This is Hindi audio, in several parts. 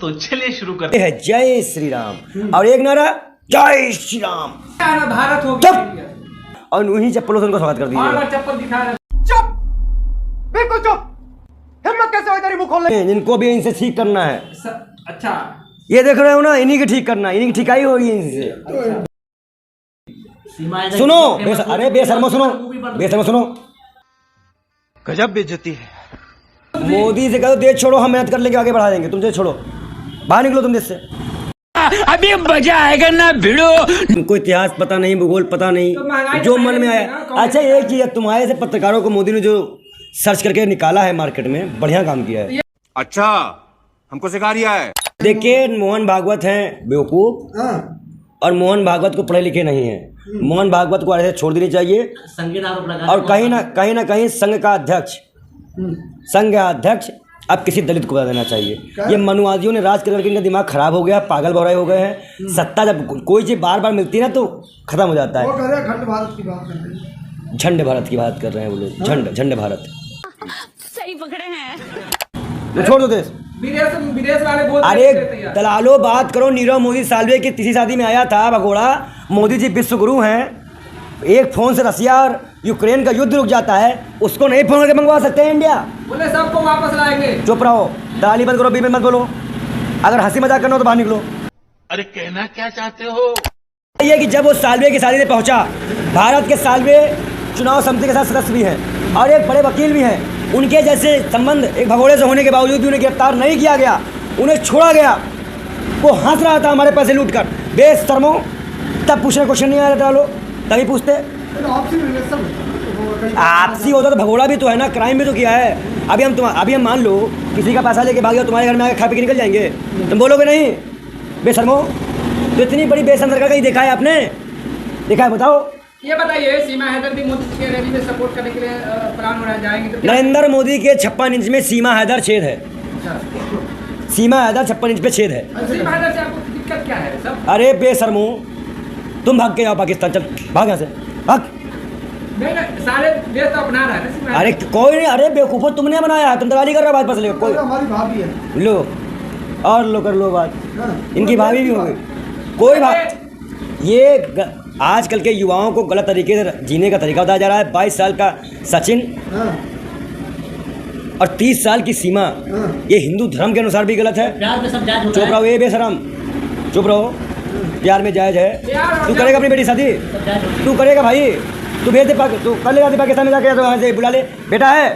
तो चलिए शुरू करते है जय श्री राम और एक नारा जय श्री राम भारत हो चुप और उन्हीं चप्पलों से उनको स्वागत कर दीजिए। चप्पल दिखा रहा चुप, बिल्कुल चुप। हिम्मत कैसे हुई तेरी मुंह खोलने? इनको भी इनसे ठीक करना है। अच्छा ये देख रहे हो ना, इन्हीं की ठीक करना, इन्हीं की ठिकाई होगी इनसे। सुनो अरे बेशर्मो सुनो, बेशर्मो सुनो, गजब बेइज्जती है। मोदी से कहो देश छोड़ो, हम मेहनत कर लेंगे, आगे बढ़ा देंगे, तुम देश छोड़ो, बाहर निकलो तुम देश से। अभी मजा आएगा ना भिड़ो। तुमको इतिहास पता नहीं, भूगोल पता नहीं, जो मन में आया। अच्छा एक चीज है, तुम्हारे से पत्रकारों को मोदी ने जो सर्च करके निकाला है मार्केट में, बढ़िया काम किया है। अच्छा हमको सिखा रिया है। देखिए मोहन भागवत हैं बेवकूफ, और मोहन भागवत को पढ़े लिखे नहीं है। मोहन भागवत को ऐसे छोड़ देनी चाहिए, और कहीं ना कहीं संघ का अध्यक्ष अब किसी दलित को बता देना चाहिए। ये मनुवादियों ने राज करके इनका दिमाग खराब हो गया, पागल बौराई हो गए हैं। सत्ता जब कोई चीज बार बार मिलती है ना तो खत्म हो जाता है। झंड भारत की बात कर रहे हैं, झंड भारत की बात कर रहे हैं वो लोग। झंड भारत सही पकड़े हैं। तो छोड़ दो देश, विदेश वाले बोल अरे दलालो बात करो। नीरव मोदी सालवे की तीसरी शादी में आया था भगोड़ा। मोदी जी विश्व गुरु हैं, एक फोन से रसिया और यूक्रेन का युद्ध रुक जाता है, उसको नहीं फोन करके मंगवा सकते हैं इंडिया। बोले सबको वापस लाएंगे। चुप रहो, दलाली बंद करो, बीच में मत बोलो। अगर हंसी मजाक करना हो तो बाहर निकलो। अरे कहना क्या चाहते हो? ये कि जब वो सालवे की शादी में पहुंचा, भारत के सालवे चुनाव समिति के साथ सदस्य भी हैं और एक बड़े वकील भी हैं। उनके जैसे संबंध एक भगोड़े से होने के बावजूद भी उन्हें गिरफ्तार नहीं किया गया, उन्हें छोड़ा गया। वो हंस रहा था हमारे पैसे लूट कर। बेशर्मो, तब पूछने क्वेश्चन नहीं आ रहा था लो, तभी पूछते। आपसी होता तो भगोड़ा भी तो है ना, क्राइम भी तो किया है। अभी हम मान लो किसी का पैसा लेके भाग गया, तुम्हारे घर में आके खा पी के निकल जाएंगे, तुम बोलोगे नहीं? बेशर्मो, तो इतनी बड़ी बेशर्म सरकार कहीं देखा है आपने? देखा है बताओ? ये बताइए, सीमा हैदर भी मोदी के रैली में सपोर्ट करने के लिए प्लान बनाए जाएंगे तो नरेंद्र मोदी के 56 इंच में सीमा हैदर छेद है। सीमा हैदर 56 इंच पे छेद है। सीमा हैदर से आपको दिक्कत क्या है सब? अरे बेशर्मो, तुम भाग के जाओ पाकिस्तान, चल भाग यहाँ से, भाग। नहीं, सारे देश तो अपना रहा है। अरे कोई नहीं, अरे बेवकूफ़ो तुमने बनाया, तुम दलाली कर रहे हो भाजपा से लेकर। कोई हमारी भाभी है, लो और लो कर लो बात, इनकी भाभी भी हो गई। कोई बात, ये आजकल के युवाओं को गलत तरीके से जीने का तरीका बताया जा रहा है। 22 साल का सचिन और 30 साल की सीमा, ये हिंदू धर्म के अनुसार भी गलत है। चुप रहो, ये बेशरम, चुप रहो। प्यार में जायज़ है। तू करेगा अपनी बेटी शादी? तू करेगा भाई? तू भेज दे, तू कर लेगा पाकिस्तान में जाके, तो वहाँ से बुला ले। बेटा है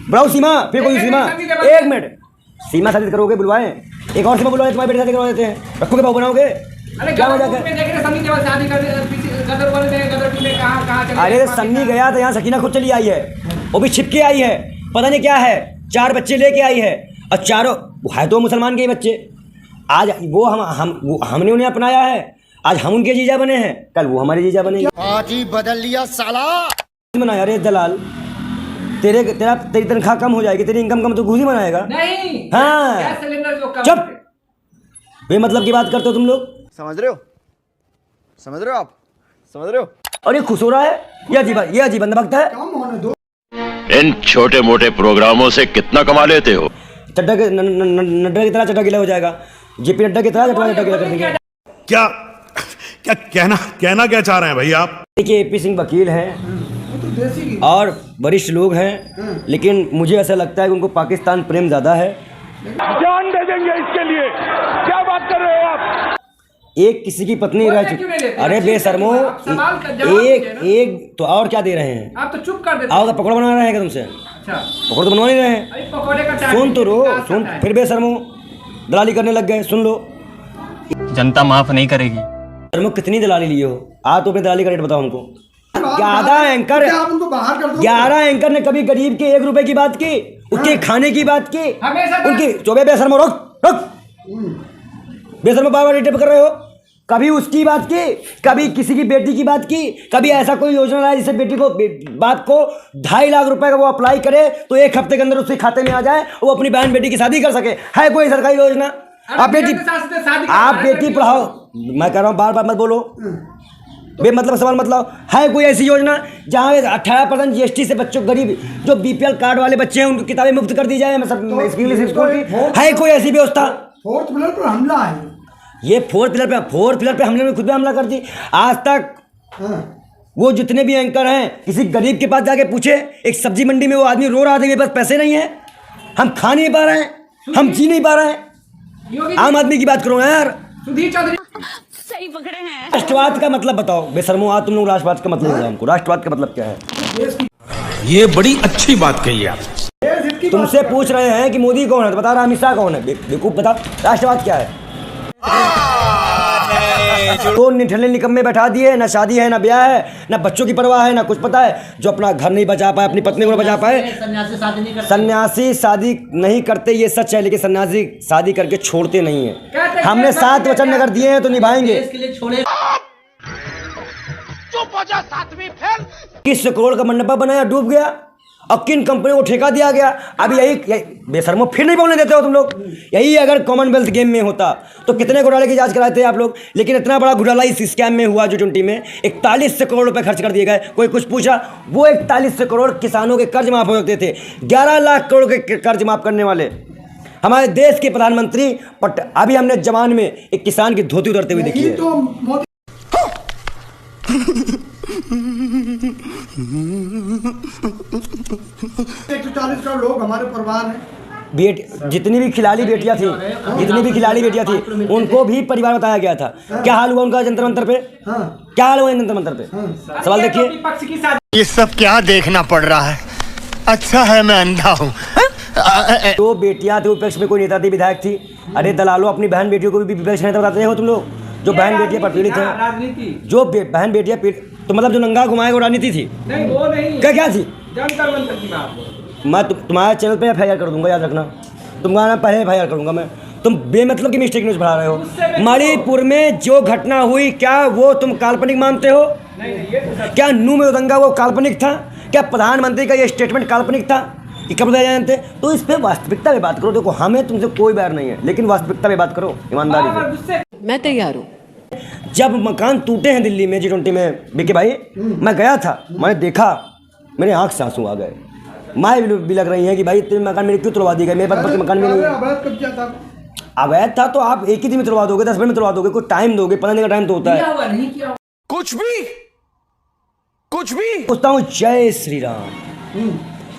बुलाओ सीमा, फिर कोई सीमा। एक मिनट, सीमा शादी करोगे बुलवाएं, एक और सीमा बुलवाएं, तुम्हारी बेटी शादी करवा देते हैं, रखोगे भाव बनाओगे क्या मजा कर? अरे सन्नी गया तो यहाँ सकीना खुद चली आई है, वो भी छिपके आई है, पता नहीं क्या है, 4 बच्चे लेके आई है, और चारों है तो मुसलमान के ही बच्चे। आज वो हमने उन्हें अपनाया है, आज हम उनके जीजा बने हैं, कल वो हमारे जीजा बनेंगे। आज ही बदल लिया साला। बनाया अरे दलाल, तेरी तनख्वाह कम हो जाएगी, तेरी इनकम कम, तो घूस ही बनाएगा। नहीं, हाँ गैस सिलेंडर जो कम चुप, बेमतलब की बात करते हो तुम लोग। समझ रहे हो? समझ रहे हो आप? समझ रहे हो? और ये खुश हो रहा है, ये अजीब बंदभक्त है। कम होने दो। इन छोटे मोटे प्रोग्रामों से कितना कमा लेते हो? नड्डा की तरह चड्डा गीला हो जाएगा, जेपी नड्डा की तरह चड्डा गीला कर देंगे। क्या कहना क्या चाह रहे हैं भाई आप? देखिए एपी सिंह वकील हैं और वरिष्ठ लोग हैं, लेकिन मुझे ऐसा लगता है कि उनको पाकिस्तान प्रेम ज़्यादा है। जान दे देंगे इसके लिए, क्या बात कर रहे हो आप? एक किसी की पत्नी रह चुकी। अरे बेशर्मो, एक तो और क्या दे रहे हैं आप? तो चुप कर देते। आओ तो पकौड़ा बना रहे हैं तुमसे? अच्छा, पकौड़ा तो बनवा नहीं रहे हैं। अरे पकौड़े का सुन तो रो, सुन, फिर बेशर्मो दलाली करने लग गए। सुन लो, जनता माफ नहीं करेगी। शर्मो कितनी दलाली लिए हो? आज तो अपने दलाली का रेट बताओ हमको। 11 एंकर, आप उनको बाहर कर दो। 11 एंकर ने कभी गरीब के 1 रुपए की बात की, उसके खाने की बात की, उनकी चौबे बेशर्मो रोक बेशर्मो बार बार रिटेप कर रहे हो। कभी उसकी बात की, कभी किसी की बेटी की बात की, कभी ऐसा कोई योजना लाया जिससे बेटी को बाप को 2.5 लाख रुपए का वो अप्लाई करे तो 1 हफ्ते के अंदर उसके खाते में आ जाए, वो अपनी बहन बेटी की शादी कर सके। है कोई सरकारी योजना? आप बेटी पढ़ाओ, मैं कह रहा हूँ, बार बार मत बोलो, बेमतलब सवाल मतलब। है कोई ऐसी योजना जहाँ 18% GST से बच्चों गरीब जो BPL कार्ड वाले बच्चे हैं उनको किताबें मुफ्त कर दी जाए? मतलब इंग्लिश स्कूल की है कोई ऐसी व्यवस्था? फोर्थ पिलर पर हमला है। ये फोर्थ पिलर पे हमने खुद भी हमला कर दी। आज तक वो जितने भी एंकर हैं, किसी गरीब के पास जाके पूछे, एक सब्जी मंडी में वो आदमी रो रहा था कि मेरे पास पैसे नहीं है, हम खा नहीं पा रहे हैं, हम जी नहीं पा रहे हैं। आम आदमी की बात करो यार। सुधीर चौधरी सही पकड़े हैं। राष्ट्रवाद का मतलब बताओ बेशर्मो। आज तुम लोग राष्ट्रवाद का मतलब बताओ हमको। राष्ट्रवाद का मतलब क्या है? ये बड़ी अच्छी बात कही आप। तुमसे पूछ रहे हैं कि मोदी कौन है तो बता रहा अमित शाह कौन है। बेवकूफ बता, राष्ट्रवाद क्या है? तो निठल्ले निकम्मे बैठा दिए, ना शादी है, ना ब्याह है, ना बच्चों की परवाह है, ना कुछ पता है। जो अपना घर नहीं बचा पाए, अपनी पत्नी को नहीं बचा पाए। सन्यासी शादी नहीं करते, ये सच है, लेकिन सन्यासी शादी करके छोड़ते नहीं है। हमने 7 वचन अगर दिए हैं तो निभाएंगे। किस करोड़ का मंडपा बनाया, डूब गया, और किन कंपनियों को ठेका दिया गया। अभी यही बेशर्मो फिर नहीं बोलने देते हो तुम लोग। यही अगर कॉमनवेल्थ गेम में होता तो कितने घोटाले की जांच कराते हैं आप लोग। लेकिन इतना बड़ा घोटाला इस स्कैम में हुआ जो 20 में 41 करोड़ रुपए खर्च कर दिए गए। कोई कुछ पूछा? वो 41 करोड़ किसानों के कर्ज माफ हो सकते थे। 11 लाख करोड़ के कर्ज माफ करने वाले हमारे देश के प्रधानमंत्री। अभी हमने जवान में एक किसान की धोती उतरते हुए देखी है। 140 करोड़ लोग हमारे परिवार हैं। जितनी भी खिलाड़ी बेटियां थी उनको भी परिवार बताया गया था। क्या हाल हुआ उनका जंतर मंतर पे? क्या हाल हुआ जंतर मंतर पे? सवाल देखिए। ये सब क्या देखना पड़ रहा है? अच्छा है मैं अंधा हूँ। जो बेटियां थी विपक्ष में, कोई नेता थी, विधायक थी। अरे दलालों, अपनी बहन बेटियों को भी विपक्ष नेता बताते हो तुम लोग। जो बहन बेटियां पर पीड़ित हैं, जो बहन बेटियां तो मतलब जो नंगा घुमाए वो राजनीति थी। नहीं, वो नहीं। क्या थी? जंतर मंतर की बात। मैं तुम्हारे चैनल पे FIR कर दूंगा, याद रखना। तुम्हारा पहले FIR करूंगा मैं। तुम बेमतलब की मिस्टेक न्यूज बढ़ा रहे हो। मणिपुर में जो घटना हुई, क्या वो तुम काल्पनिक मानते हो? क्या नू में दंगा वो काल्पनिक था? क्या प्रधानमंत्री का ये स्टेटमेंट काल्पनिक था कि कब जानते? तो इस पर वास्तविकता में बात करो। देखो, हमें तुमसे कोई बैर नहीं है, लेकिन वास्तविकता में बात करो ईमानदारी से। मैं तैयार हूँ। जब मकान टूटे हैं दिल्ली में G20 में, बीके भाई, मैं गया था, मैंने देखा, मेरे आंख से आंसू आ गए। माँ भी लग रही है कि भाई इतने मकान मेरे क्यों तुड़वा दी गए, मेरे पास मकान में नहीं है। अवैध था तो आप एक ही दिन में तुड़वा दोगे, 10 मिनट में तुड़वा दोगे, कोई टाइम दोगे? 15 दिन का टाइम तो होता है। कुछ भी पूछता हूँ, जय श्री राम।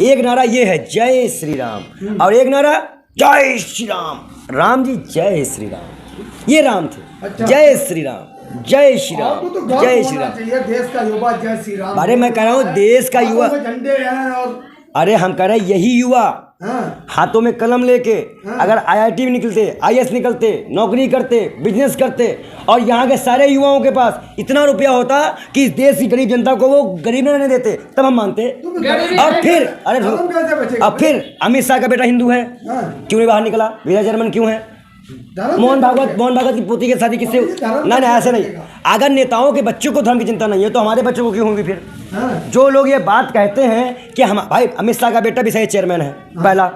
एक नारा ये है, जय श्री राम, और एक नारा जय श्री राम। राम जी जय श्री राम, ये राम थे। जय श्री राम, जय श्री राम, जय श्री राम। देश का युवा जय श्री राम। अरे मैं कह रहा हूँ देश का युवा, झंडे हैं। और अरे हम कह रहे हैं यही युवा हाथों में कलम लेके अगर IIT में निकलते, IAS निकलते, नौकरी करते, बिजनेस करते, और यहाँ के सारे युवाओं के पास इतना रुपया होता कि इस देश की गरीब जनता को वो गरीब न रहने देते, तब हम मानते। और फिर अब फिर अमित शाह का बेटा हिंदू है, क्यों नहीं बाहर निकला? विजय जर्मन क्यों है? मोहन भागवत की पोती की शादी किससे? नहीं, ऐसे नहीं। अगर नेताओं के बच्चों को धर्म की चिंता नहीं है तो हमारे बच्चों को क्यों होगी फिर? जो लोग ये बात कहते हैं कि हम, भाई अमित शाह का बेटा भी सही चेयरमैन है, पहला।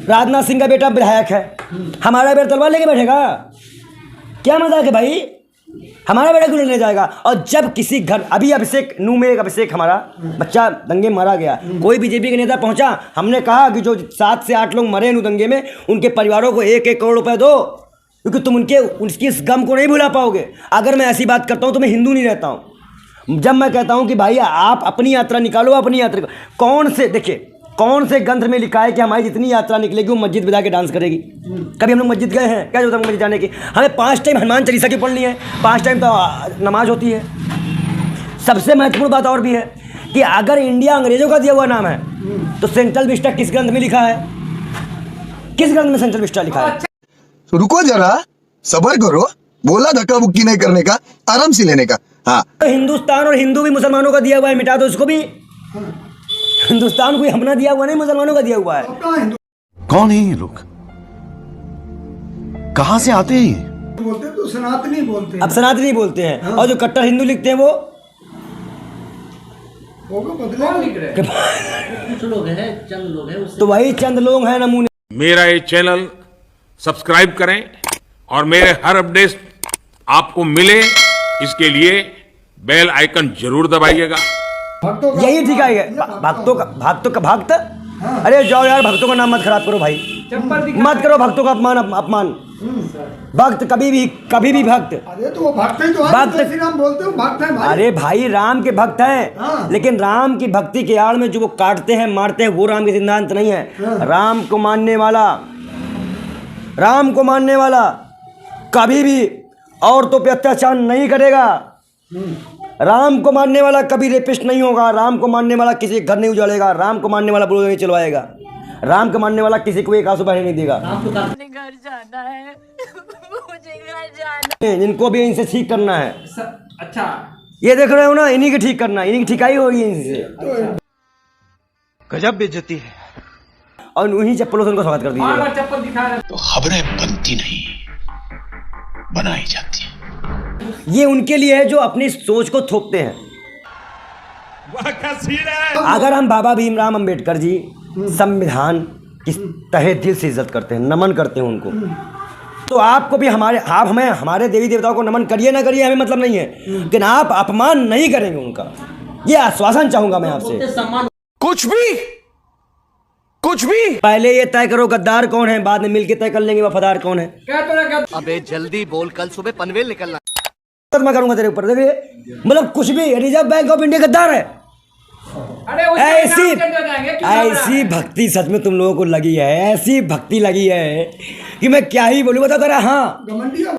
राजनाथ सिंह का बेटा विधायक है, हमारा बेटा तलवार लेके बैठेगा? क्या मजाक है भाई? हमारा बेटा क्यों लेने जाएगा? और जब किसी घर, अभी अभिषेक, नू में एक अभिषेक हमारा बच्चा दंगे में मारा गया, कोई बीजेपी का नेता पहुंचा, हमने कहा कि जो 7 से 8 लोग मरे नू दंगे में, उनके परिवारों को 1-1 करोड़ रुपए दो, क्योंकि तुम उनकी इस गम को नहीं भुला पाओगे। अगर मैं ऐसी बात करता हूं तो मैं हिंदू नहीं रहता हूं। जब मैं कहता हूं कि भाई आप अपनी यात्रा निकालो, अपनी यात्रा, कौन से ग्रंथ में लिखा है कि हमारी जितनी यात्रा निकलेगी वो मस्जिद में जाके डांस करेगी? कभी हम लोग मस्जिद गए हैं? क्या जरूरत है मस्जिद जाने की? हमें 5 टाइम हनुमान चालीसा की पढ़नी है, 5 टाइम तो नमाज होती है। सबसे महत्वपूर्ण बात और भी है कि अगर इंडिया अंग्रेजों का दिया हुआ नाम है तो सेंट्रल विस्टा किस ग्रंथ में लिखा है? किस ग्रंथ में सेंट्रल विस्टा लिखा है? तो रुको जरा, सबर करो। बोला धक्का बुक्की नहीं करने का, आराम से लेने का। हाँ, तो हिंदुस्तान और हिंदू भी मुसलमानों का दिया हुआ है, मिटा दो इसको भी। हिंदुस्तान कोई अपना दिया हुआ नहीं, मुसलमानों का दिया हुआ है। कौन है ये लोग? कहां से आते हैं? बोलते तो सनातनी बोलते हैं। अब सनातनी बोलते हैं। और जो कट्टर हिंदू लिखते हैं वो कुछ लोग हैं, चंद लोग हैं। तो वही चंद लोग हैं नमूने। मेरा ये चैनल सब्सक्राइब करें और मेरे हर अपडेट आपको मिले, इसके लिए बेल आइकन जरूर दबाइएगा। यही ठीक है, भक्तों का भक्त अरे जाओ यार, भक्तों का नाम मत खराब करो भाई, चप्पल दिखा मत करो भक्तों का अपमान। भक्त कभी भी भक्त। अरे तो वो भक्त ही तो है, भक्त- जय श्री राम बोलते हो, भक्त है भाई। अरे भाई राम के भक्त हैं, हाँ। लेकिन राम की भक्ति के आड़ में जो वो काटते हैं मारते हैं वो राम के सिद्धांत नहीं है। राम को मानने वाला कभी भी औरतों पे अत्याचार नहीं करेगा। राम को मानने वाला कभी रेपिस्ट नहीं होगा। राम को मानने वाला किसी के घर नहीं उजाड़ेगा। राम को मानने वाला बुलडोजर नहीं चलवाएगा। राम को मानने वाला किसी को एक आंसू बहने नहीं देगा। मुझे घर जाना है, मुझे घर जाना। इनको भी इनसे ठीक करना है। अच्छा, ये देख रहे हो ना, इन्हीं की ठीक करना है, इन्हीं की ठिकाई होगी इनसे। गजब बेइज्जती है। और उन्हीं चप्पलों से उनको स्वागत कर बार दीजिएगा। बार चप्पल दिखा रहे तो खबरें बनती नहीं, बनाई जाती है। ये उनके लिए है जो अपनी सोच को थोपते हैं। अगर हम बाबा भीमराव अंबेडकर जी संविधान की तहे दिल से इज्जत करते हैं, नमन करते हैं उनको, तो आपको भी आप हमें हमारे देवी देवताओं को नमन करिए ना करिए, हमें मतलब नहीं है, लेकिन आप अपमान नहीं करेंगे उनका, ये आश्वासन चाहूंगा मैं आपसे। कुछ भी पहले ये तय करो गद्दार कौन है, बाद में मिलके तय कर लेंगे वफादार कौन है। क्या तो क्या अबे जल्दी बोल, कल सुबह पनवेल निकलना। मैं करूंगा तेरे ऊपर, देखिए मतलब कुछ भी। रिजर्व बैंक ऑफ इंडिया गद्दार है। अरे उसके नाम चेंज हो जाएंगे, क्यों घबरा ऐसी रहे हैं? भक्ति सच में तुम लोगों को लगी है, ऐसी भक्ति लगी है कि मैं क्या ही बोलूं, बता कर। हाँ घमंडी हो।